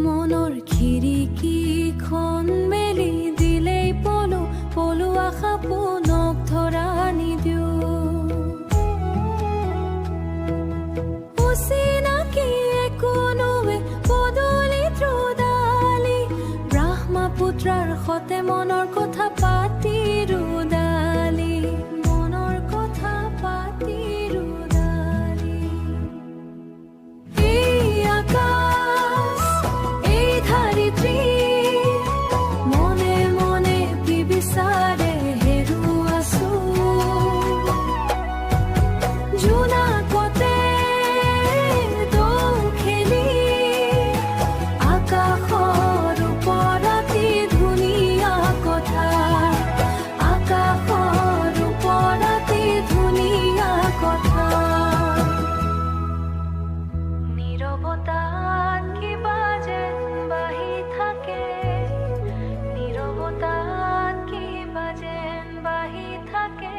মনৰ খিৰিকীখন মেলি দিলেই পলো পলোৱা সপোনক ধৰা নিদিওঁ। অচিনাকি কোনোৱে পদূলিত ৰুদালি ব্ৰহ্মপুত্ৰৰ সতে মনৰ কথা পাতি ৰুদালি, মনৰ কথা পাতি ৰুদালি। এই আকাশ, এই ধৰিত্ৰী, মনে মনে কি বিচাৰে হেৰুৱাছো। জোনাকতে দৌ খেলি আকাশৰ ওপৰতে ধুনীয়া কথা, আকাশৰ ওপৰতে ধুনীয়া কথা। নীৰৱতাত কিবা যেন বাহি থাকে, নীৰৱতাত কিবা যেন বাহি থাকে,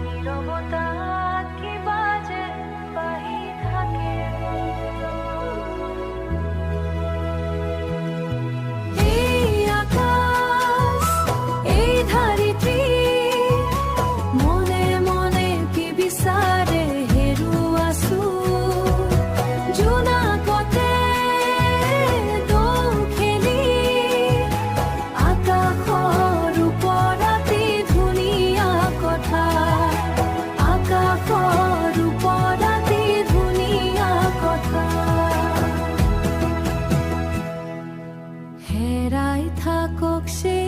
নীৰৱতাত কিবা যেন বাহি থাকে। এই আকাশ, এই ধৰিত্ৰী, মনে মনে কি বিচাৰে হেৰুৱাছো। জোনাকতে দৌ খেলি আকাশৰ ওপৰতে ধুনীয়া কথা, আকাশৰ ওপৰতে ধুনীয়া কথা। হেৰাই থাকক সেই